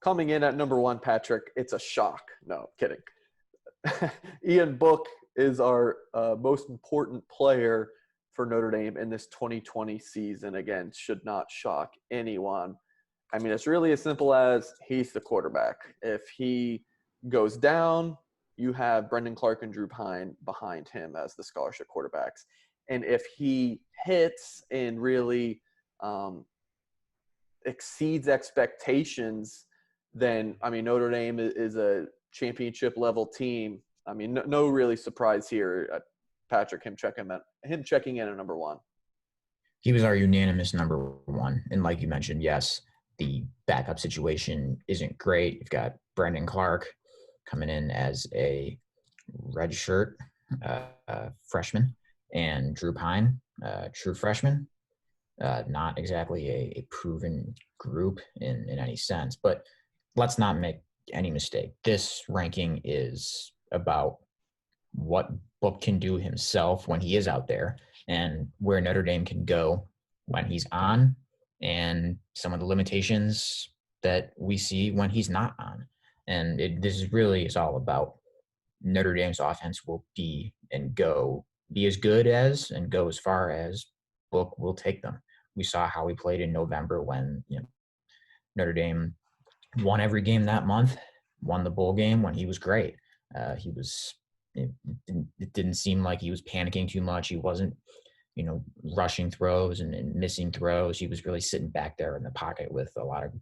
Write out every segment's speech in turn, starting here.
coming in at number 1, Patrick, it's a shock. No, kidding. Ian Book is our most important player for Notre Dame in this 2020 season. Again, should not shock anyone. I mean, it's really as simple as he's the quarterback. If he goes down, you have Brendan Clark and Drew Pine behind him as the scholarship quarterbacks. And if he hits and really exceeds expectations, then, I mean, Notre Dame is a championship-level team. I mean, no really surprise here, Patrick, him checking in at number 1. He was our unanimous number 1. And like you mentioned, yes, the backup situation isn't great. You've got Brendan Clark coming in as a redshirt freshman, and Drew Pine, true freshman. Not exactly a proven group in any sense, but let's not make any mistake. This ranking is about what Book can do himself when he is out there and where Notre Dame can go when he's on, and some of the limitations that we see when he's not on. And this is all about Notre Dame's offense will be as good as and go as far as Book will take them. We saw how he played in November when Notre Dame won every game that month, won the bowl game when he was great. It didn't seem like he was panicking too much. He wasn't, rushing throws and missing throws. He was really sitting back there in the pocket with a lot of,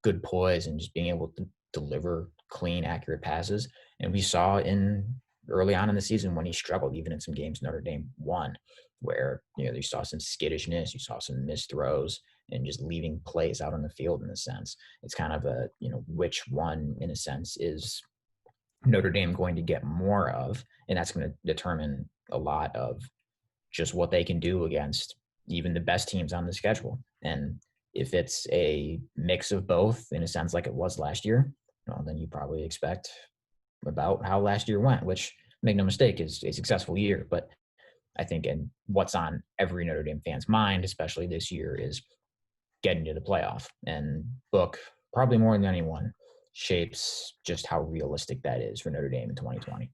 good poise and just being able to deliver clean, accurate passes. And we saw early on in the season when he struggled, even in some games Notre Dame won, where, you saw some skittishness, you saw some missed throws and just leaving plays out on the field in a sense. It's kind of a, which one in a sense is Notre Dame going to get more of, and that's going to determine a lot of just what they can do against even the best teams on the schedule. And if it's a mix of both in a sense like it was last year, well, then you probably expect about how last year went, which, make no mistake, is a successful year. But I think and what's on every Notre Dame fan's mind, especially this year, is getting to the playoff. And Book, probably more than anyone, shapes just how realistic that is for Notre Dame in 2020.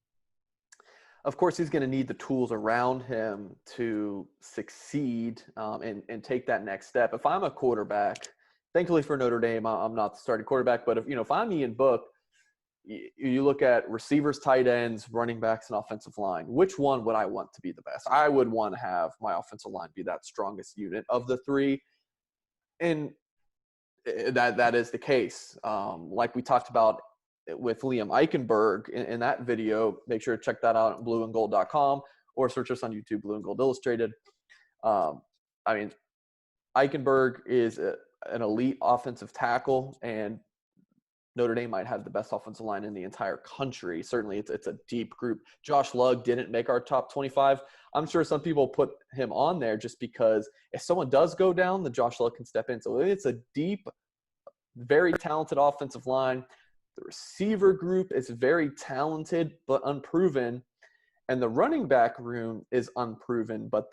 Of course, he's going to need the tools around him to succeed and take that next step. If I'm a quarterback, thankfully for Notre Dame, I'm not the starting quarterback, but if I'm Ian Book, you look at receivers, tight ends, running backs, and offensive line. Which one would I want to be the best? I would want to have my offensive line be that strongest unit of the three. And that is the case. Like we talked about with Liam Eichenberg in that video, make sure to check that out at blueandgold.com or search us on YouTube, Blue and Gold Illustrated. Eichenberg is an elite offensive tackle, and Notre Dame might have the best offensive line in the entire country. Certainly, it's a deep group. Josh Lugg didn't make our top 25. I'm sure some people put him on there just because if someone does go down, then Josh Lugg can step in. So it's a deep, very talented offensive line. The receiver group is very talented but unproven. And the running back room is unproven. But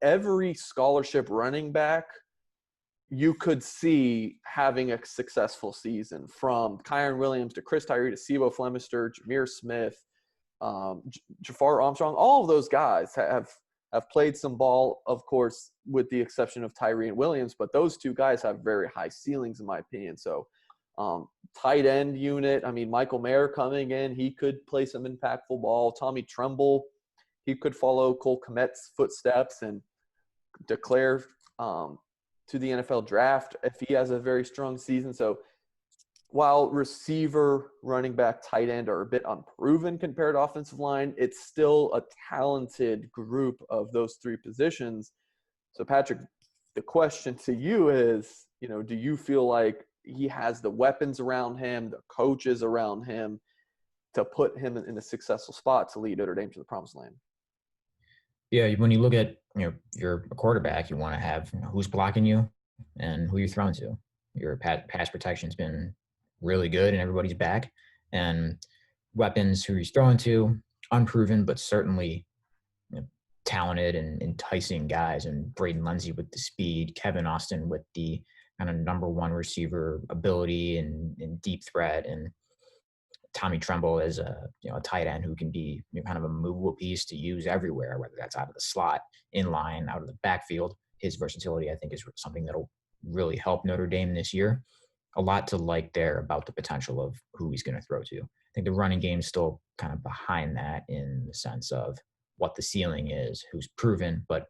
every scholarship running back you could see having a successful season, from Kyron Williams to Chris Tyree to Sebo Flemister, Jameer Smith, Jafar Armstrong. All of those guys have played some ball, of course, with the exception of Tyree and Williams. But those two guys have very high ceilings, in my opinion. So tight end unit, Michael Mayer coming in, he could play some impactful ball. Tommy Tremble, he could follow Cole Kmet's footsteps and declare to the NFL draft if he has a very strong season. So while receiver, running back, tight end are a bit unproven compared to offensive line, it's still a talented group of those three positions. So Patrick, the question to you is, do you feel like he has the weapons around him, the coaches around him to put him in a successful spot to lead Notre Dame to the promised land? Yeah, when you look at, you're a quarterback, you want to have who's blocking you and who you're throwing to. Your pass protection's been really good and everybody's back. And weapons, who he's throwing to, unproven, but certainly talented and enticing guys. And Braden Lindsey with the speed, Kevin Austin with the kind of number one receiver ability and deep threat, and Tommy Tremble is a tight end who can be kind of a movable piece to use everywhere, whether that's out of the slot, in line, out of the backfield. His versatility, I think, is something that'll really help Notre Dame this year. A lot to like there about the potential of who he's going to throw to. I think the running game is still kind of behind that in the sense of what the ceiling is, who's proven, but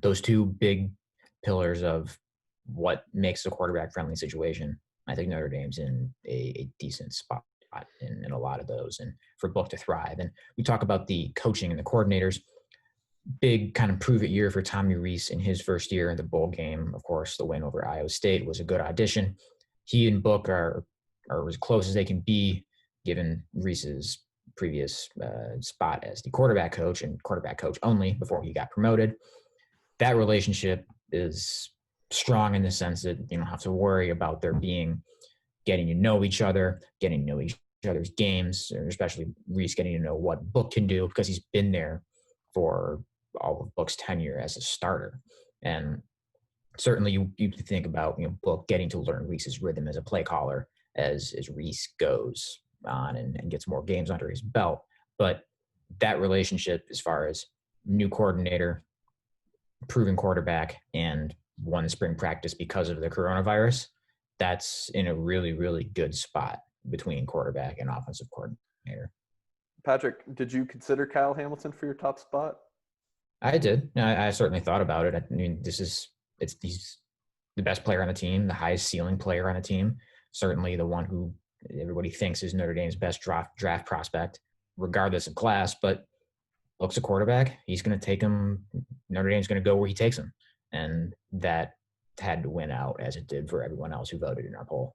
those two big pillars of what makes a quarterback friendly situation, I think Notre Dame's in a decent spot in a lot of those, and for Book to thrive. And we talk about the coaching and the coordinators. Big kind of prove it year for Tommy Rees in his first year in the bowl game. Of course, the win over Iowa State was a good audition. He and Book are as close as they can be, given Rees's previous spot as the quarterback coach and quarterback coach only before he got promoted. That relationship is strong in the sense that you don't have to worry about there being getting to know each other, getting to know each other's games, or especially Rees getting to know what Book can do because he's been there for all of Book's tenure as a starter. And certainly you think about Book getting to learn Rees's rhythm as a play caller as Rees goes on and gets more games under his belt. But that relationship, as far as new coordinator, proven quarterback, and one spring practice because of the coronavirus, that's in a really, really good spot between quarterback and offensive coordinator. Patrick, did you consider Kyle Hamilton for your top spot? I did. I certainly thought about it. I mean, he's the best player on the team, the highest ceiling player on the team, certainly the one who everybody thinks is Notre Dame's best draft prospect, regardless of class. But Book's a quarterback. He's going to take him. Notre Dame's going to go where he takes him. And that had to win out as it did for everyone else who voted in our poll.